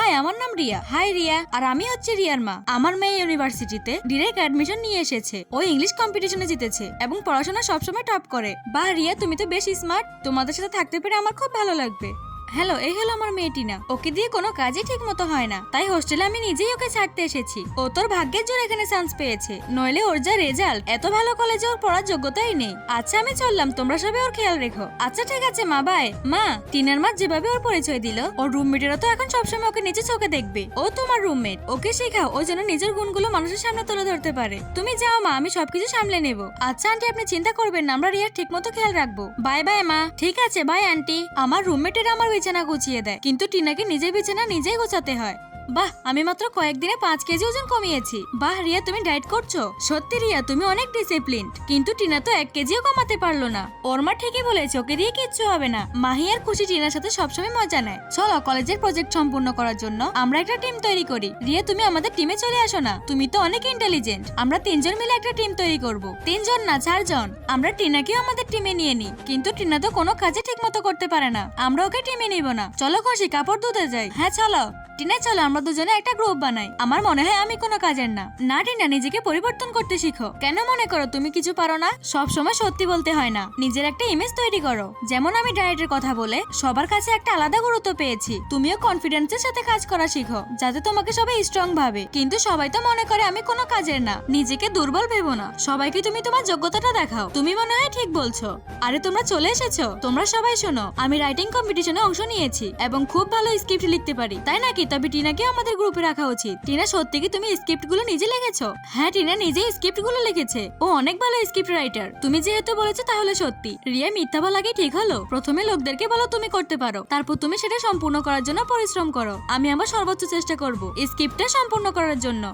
High, আমার নাম Riya. High Riya. আর আমি হচ্ছে রিয়ার মা। আমার মেয়ে ইউনিভার্সিটিতে ডিরেক্ট অ্যাডমিশন নিয়ে এসেছে। ও ইংলিশ কম্পিটিশনে জিতেছে এবং পড়াশোনা সবসময় টপ করে। বাহ রিয়া, তুমি তো বেশ স্মার্ট। তোমাদের সাথে থাকতে পেরে আমার খুব ভালো লাগবে। হ্যালো, এই হলো আমার মেয়েটি না। ওকে দিয়ে কোনো কাজই ঠিক মতো হয় না, তাই হোস্টেলে আমি নিজেই ওকে ছাড়তে এসেছি। ও তোর ভাগ্যের জোর এখানে চান্স পেয়েছে, নইলে ওর যা রেজাল্ট, এত ভালো কলেজে ওর পড়ার যোগ্যতাই নেই। আচ্ছা আমি চললাম, তোমরা সবাই ওর খেয়াল রেখো। আচ্ছা ঠিক আছে মা, বাই। মা, টিনার মা যেভাবে ওর পরিচয় দিল, ওর রুমমেটেরা তো এখন সবসময় ওকে নিচে চোখে দেখবে। ও তোমার রুমমেট, ওকে শেখাও ও যেন নিজের গুণগুলো মানুষের সামনে তুলে ধরতে পারে। তুমি যাও মা, আমি সবকিছু সামলে নেব। আচ্ছা আন্টি, আপনি চিন্তা করবেন না, আমরা রিয়ার ঠিক মতো খেয়াল রাখবো। বাই বাই মা। ঠিক আছে, বাই আন্টি। আমার রুমমেটেরা আমার বিছানা গুছিয়ে দেয়, কিন্তু টিনাকে নিজের বিছানা নিজেই গোছাতে হয়। বাহ, আমি মাত্র কয়েকদিনে 5 কেজি ওজন কমিয়েছি। বাহ রিয়া, তুমি ডায়েট করছো? সত্যি রিয়া, তুমি অনেক ডিসিপ্লিনড। কিন্তু টিনা তো 1 কেজিও কমাতে পারলো না। ওর মা ঠিকই বলেছে, ওকে দিয়ে কিচ্ছু হবে না। মাহি আর খুশি টিনার সাথে সবসময় মজা নেয়। চলো কলেজের প্রজেক্ট সম্পূর্ণ করার জন্য আমরা একটা টিম তৈরি করি। রিয়া, তুমি আমাদের টিমে চলে আসো না। তুমি তো অনেক ইন্টেলিজেন্ট। আমরা 3 জন মিলে একটা টিম তৈরি করব। 3 জন না, 4 জন। আমরা টিনাকেও আমাদের টিমে নিয়ে নিই। কিন্তু টিনা তো কোনো কাজে ঠিক মতো করতে পারে না, আমরা ওকে টিমে নিব না। চলো খুশি, কাপড় ধুতে যাই। হ্যাঁ চলো। টিনা চলো, আমরা দুজনে একটা গ্রুপ বানাই। আমার মনে হয় আমি কোনো কাজের না। না টিনা, নিজেকে পরিবর্তন করতে শিখো। কেন মনে করো তুমি কিছু পারো না? সব সময় সত্যি বলতে হয় না, নিজের একটা ইমেজ তৈরি করো। যেমন আমি ডায়েটের কথা বলে সবার কাছে একটা আলাদা গুরুত্ব পেয়েছি। তুমিও কনফিডেন্সের সাথে কাজ করা শিখো, যাতে তোমাকে সবাই স্ট্রং ভাবে। কিন্তু সবাই তো মনে করে আমি কোনো কাজের না। নিজেকে দুর্বল ভেবো না, সবাইকে তুমি তোমার যোগ্যতাটা দেখাও। তুমি মনে হয় ঠিক বলছো। আরে তোমরা চলে এসেছো। তোমরা সবাই শোনো, আমি রাইটিং কম্পিটিশনে অংশ নিয়েছি এবং খুব ভালো স্ক্রিপ্ট লিখতে পারি, তাই নাকি? তবে টিনাকে আমাদের গ্রুপে রাখা উচিত। টিনা, সত্যি কি তুমি স্ক্রিপ্ট গুলো নিজে লিখেছো? হ্যাঁ, টিনা নিজেই স্ক্রিপ্ট গুলো লিখেছে। ও অনেক ভালো স্ক্রিপ্ট রাইটার। তুমি যেহেতু বলেছো তাহলে সত্যি। রিয়া, মিথ্যা বলা কি ঠিক হলো? প্রথমে লোকদেরকে বলো তুমি করতে পারো, তারপর তুমি সেটা সম্পূর্ণ করার জন্য পরিশ্রম করো। আমি আমার সর্বোচ্চ চেষ্টা করব স্ক্রিপ্টটা সম্পূর্ণ করার জন্য।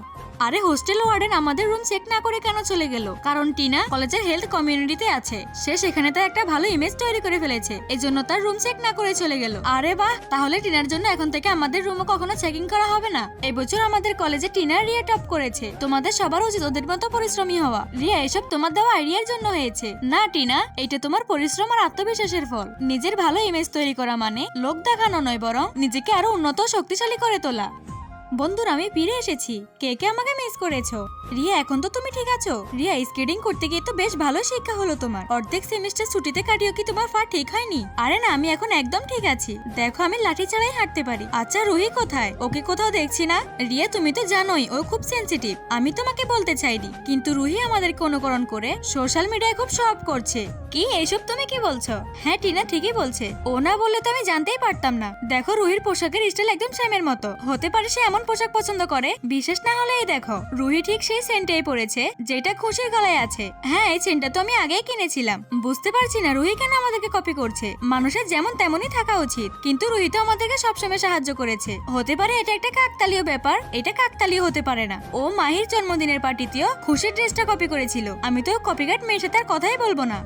আরে হোস্টেল ওয়ার্ডেন আমাদের রুম চেক না করে কেন চলে গেল? কারণ টিনা কলেজের হেলথ কমিউনিটিতে আছে। সে সেখানে তার একটা ভালো ইমেজ তৈরি করে ফেলেছে, এজন্য তার রুম চেক না করে চলে গেল। আরে বাহ, তাহলে টিনার জন্য এখন থেকে আমাদের রুমও কখনো চেকিং করা হবে না। এবছর আমাদের কলেজে টিনা রিয়া টপ করেছে। তোমাদের সবার উচিত ওদের মতো পরিশ্রমী হওয়া। রিয়া, এসব তোমার দেওয়া আইডিয়ার জন্য হয়েছে না টিনা, এটা তোমার পরিশ্রম আর আত্মবিশ্বাসের ফল। নিজের ভালো ইমেজ তৈরি করা মানে লোক দেখানো নয়, বরং নিজেকে আরো উন্নত ও শক্তিশালী করে তোলা। বন্ধুরা, আমি ফিরে এসেছি। কে কে আমাকে মিস করেছো? রিয়া, এখন তো তুমি ঠিক আছো? রিয়া, স্কেটিং করতে গিয়ে তো বেশ ভালো শিক্ষা হলো তোমার। অর্ধেক সেমিস্টার ছুটিতে কাটিও কি তোমার পা ঠিক হয়নি? আরে না, আমি এখন একদম ঠিক আছি। দেখো, আমি লাঠি ছাড়াই হাঁটতে পারি। আচ্ছা রুহি কোথায়? ওকে কোথাও দেখছি না। রিয়া, তুমি তো জানোই ও খুব সেনসিটিভ। আমি তোমাকে বলতে চাইনি, কিন্তু রুহি আমাদেরকে অনুকরণ করে সোশ্যাল মিডিয়ায় খুব শো অফ করছে। কি এইসব তুমি কি বলছো? হ্যাঁ টিনা ঠিকই বলছে। ও না বললে তো আমি জানতেই পারতাম না। দেখো, রুহির পোশাকের স্টাইল একদম স্যামের মতো। হতে পারে সে এমন পোশাক পছন্দ করে। বিশেষ না হলে এই দেখো, রুহি ঠিক সেই সেন্টটাই পরেছে যেটা খুশির গলায় আছে। হ্যাঁ, এই সেন্টটা তো আমি আগেই কিনেছিলাম। বুঝতে পারছি না রুহি কেন আমাদেরকে কপি করছে। মানুষের যেমন তেমনই থাকা উচিত, কিন্তু রুহি তো আমাদেরকে সবসময় সাহায্য করেছে। হতে পারে এটা একটা কাকতালীয় ব্যাপার। এটা কাকতালীয় হতে পারে না। ও মাহির জন্মদিনের পার্টিতেও খুশির ড্রেসটা কপি করেছিল। আমি তো কপিকাট মেয়ের সাথে আর কথাই বলবো না।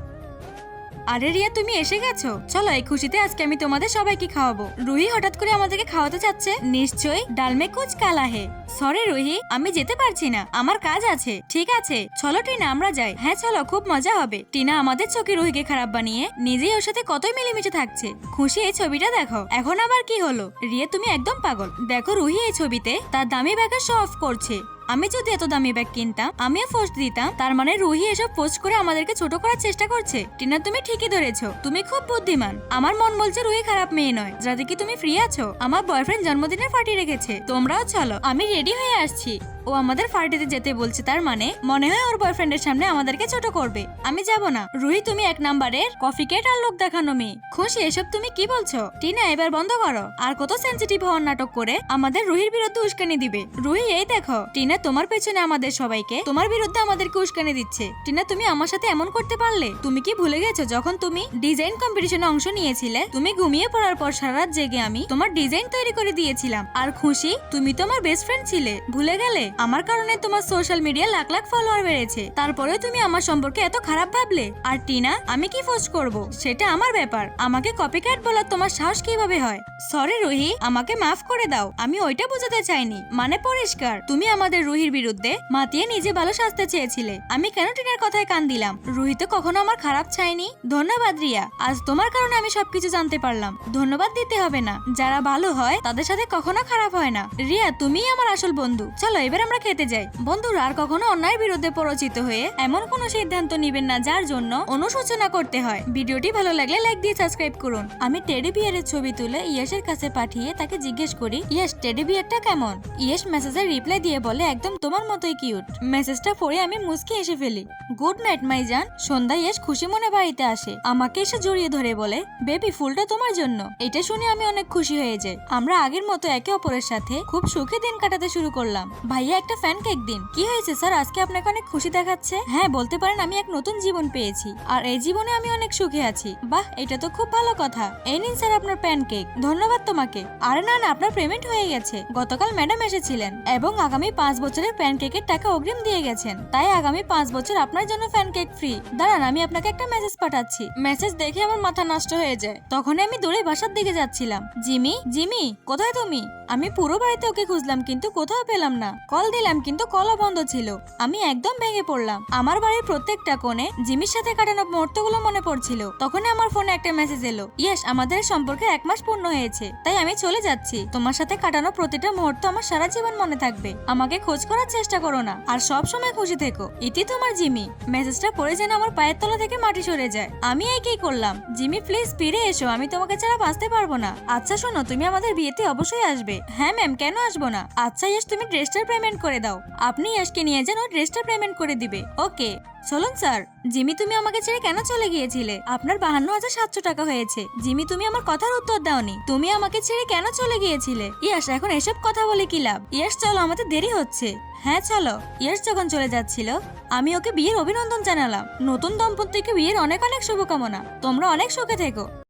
আরে রিয়া, তুমি এসে গেছো। চলো, এই খুশিতে আজকে আমি তোমাদের সবাইকে খাওয়াবো। রুহি হঠাৎ করে আমাদেরকে খাওয়াতে চাচ্ছে। নিশ্চয়ই ডালমে কুচ কালা হে। সরি রুহি, আমি যেতে পারছি না, আমার কাজ আছে। ঠিক আছে চলো টিনা, আমরা যাই। হ্যাঁ চলো, খুব মজা হবে। টিনা আমাদের চোখে রুহিকে খারাপ বানিয়ে নিজেই ওর সাথে কতই মিলেমিশে থাকছে। খুশি, এই ছবিটা দেখো। এখন আবার কি হলো? রিয়া, তুমি একদম পাগল। দেখো, রুহি এই ছবিতে তার দামি ব্যাগের শো অফ করছে। আমি যদি এত দামি ব্যাগ কিনতাম, আমিও পোস্ট দিতাম। তার মানে রুহি এসব পোস্ট করে আমাদেরকে ছোট করার চেষ্টা করছে। টিনা, তুমি ঠিকই ধরেছো। তুমি খুব বুদ্ধিমান। আমার মন বলছে রুহি খারাপ মেয়ে নয়। যদি কি তুমি ফ্রি আছো? আমার বয়ফ্রেন্ড জন্মদিনের পার্টি রেখেছে, তোমরাও চলো। আমি রেডি হয়ে আসছি। ও আমাদের পার্টিতে যেতে বলছে, তার মানে মনে হয় ওর বয়ফ্রেন্ডের সামনে আমাদেরকে ছোট করবে। আমি যাব না। রুহি, তুমি 1 নাম্বারের কফি কেট আর লোক দেখানো মেয়ে। খুশি, এসব তুমি কি বলছো? টিনা, এবার বন্ধ করো। আর কত সেনসিটিভ হওয়ার নাটক করে আমাদের রুহির বিরুদ্ধে উস্কানি দিবে? রুহি, এই দেখো, টিনা তোমার পেছনে আমাদের সবাইকে তোমার বিরুদ্ধে আমাদেরকে উস্কানি দিচ্ছে। টিনা, তুমি আমার সাথে এমন করতে পারলে? তুমি কি ভুলে গেছো যখন তুমি ডিজাইন কম্পিটিশনে অংশ নিয়েছিলে? তুমি ঘুমিয়ে পড়ার পর সারা রাত জেগে আমি তোমার ডিজাইন তৈরি করে দিয়েছিলাম। আর খুশি, তুমি তো আমার বেস্ট ফ্রেন্ড ছিলে, ভুলে গেলে? আমার কারণে তোমার social media lakh lakh follower বেড়েছে, তারপরে তুমি আমার সম্পর্কে এত খারাপ ভাবলে। আর টিনা, আমি কি পোস্ট করব সেটা আমার ব্যাপার, আমাকে কপিক্যাট বলার তোমার সাহস কিভাবে হয়? সরি রুহি, আমাকে মাফ করে দাও, আমি ওইটা বোঝাতে চাইনি। মানে পরিষ্কার, তুমি আমাদের রুহির বিরুদ্ধে মাতিয়ে নিজে ভালো সাজতে চেয়েছিলে। আমি কেন টিনার কথায় কান দিলাম? রুহি তো কখনো আমার খারাপ চাইনি। ধন্যবাদ রিয়া, আজ তোমার কারণে আমি সবকিছু জানতে পারলাম। ধন্যবাদ দিতে হবে না, যারা ভালো হয় তাদের সাথে কখনো খারাপ হয় না। রিয়া, তুমিই আমার আসল বন্ধু। চলো এবার আমরা খেতে যাই। বন্ধুরা, আর কখনো অন্যায়ের বিরুদ্ধে পরিচিত হয়ে এমন কোনো সিদ্ধান্ত নিবেন না যার জন্য অনুশোচনা করতে হয়। ভিডিওটি ভালো লাগলে লাইক দিয়ে সাবস্ক্রাইব করুন। আমি টেডি বিয়ারের ছবি তুলে ইয়েসের কাছে পাঠিয়ে তাকে জিজ্ঞেস করি, ইয়েস টেডি বিয়ারটা কেমন? ইয়েস মেসেজের রিপ্লাই দিয়ে বলে, একদম তোমার মতোই কিউট। মেসেজটা পড়ে আমি মুচকি এসে ফেলি। গুড নাইট মাই জান। সন্ধ্যায় ইয়েস খুশি মনে বাড়িতে আসে, আমাকে এসে জড়িয়ে ধরে বলে, বেবি ফুলটা তোমার জন্য। এটা শুনে আমি অনেক খুশি হয়ে যাই। আমরা আগের মতো একে অপরের সাথে খুব সুখে দিন কাটাতে শুরু করলাম। ভাইয়া একটা ফ্যান কেক দিন। কি হয়েছে স্যার, আজকে আপনাকে অনেক খুশি দেখাচ্ছে? হ্যাঁ, বলতে পারেন আমি এক নতুন জীবন পেয়েছি, আর এই জীবনে আমি অনেক সুখে আছি। বাহ, এটা তো খুব ভালো কথা। এই নিন স্যার আপনার প্যান কেক। ধন্যবাদ তোমাকে। আরে না না, আপনার পেমেন্ট হয়ে গেছে। গতকাল ম্যাডাম এসেছিলেন এবং আগামী 5 বছরের প্যান কেকের টাকা অগ্রিম দিয়ে গেছেন, তাই আগামী 5 বছর আপনার জন্য প্যান কেক ফ্রি। দাঁড়ান, আমি আপনাকে একটা মেসেজ পাঠাচ্ছি। মেসেজ দেখে আমার মাথা নষ্ট হয়ে যায়। তখনই আমি দৌড়ে বাসার দিকে যাচ্ছিলাম। জিমি, জিমি কোথায় তুমি? আমি পুরো বাড়িতে ওকে খুঁজলাম কিন্তু কোথাও পেলাম না। কল দিলাম কিন্তু কলও বন্ধ ছিল। আমি একদম ভেঙে পড়লাম। আমার বাড়ির প্রত্যেকটা কোণে জিমির সাথে কাটানো মুহূর্তগুলো মনে পড়ছিল। তখনই আমার ফোনে একটা মেসেজ এলো, ইয়েস আমাদের সম্পর্কে 1 মাস পূর্ণ হয়েছে, তাই আমি চলে যাচ্ছি। তোমার সাথে কাটানো প্রতিটা মুহূর্ত আমার সারা জীবন মনে থাকবে। আমাকে খোঁজ করার চেষ্টা করো না, আর সব সময় খুশি থেকো। ইতি তোমার জিমি। মেসেজটা পড়ে যেন আমার পায়ের তলা থেকে মাটি সরে যায়। আমি একই করলাম। জিমি প্লিজ ফিরে এসো, আমি তোমাকে ছাড়া বাঁচতে পারবো না। আচ্ছা শোনো, তুমি আমাদের বিয়েতে অবশ্যই আসবে। হ্যাঁ ম্যাম, কেন আসবো না? আচ্ছা ইয়েস, তুমি ড্রেসটার পেমেন্ট করে দাও। আপনি ইয়েসকে নিয়ে যান, ও ড্রেসটার পেমেন্ট করে দিবে। ওকে চলুন স্যার। জিমি, তুমি আমাকে ছেড়ে কেন চলে গিয়েছিলে? আপনার 52,700 টাকা হয়েছে। জিমি, তুমি আমার কথার উত্তর দাওনি। তুমি আমাকে ছেড়ে কেন চলে গিয়েছিলে? ইয়াস, এখন এসব কথা বলে কি লাভ? ইয়াস চলো, আমাদের দেরি হচ্ছে। হ্যাঁ চলো। ইয়াস যখন চলে যাচ্ছিল, আমি ওকে বিয়ের অভিনন্দন জানালাম। নতুন দম্পতিকে বিয়ের অনেক অনেক শুভকামনা। তোমরা অনেক সুখে থেকো।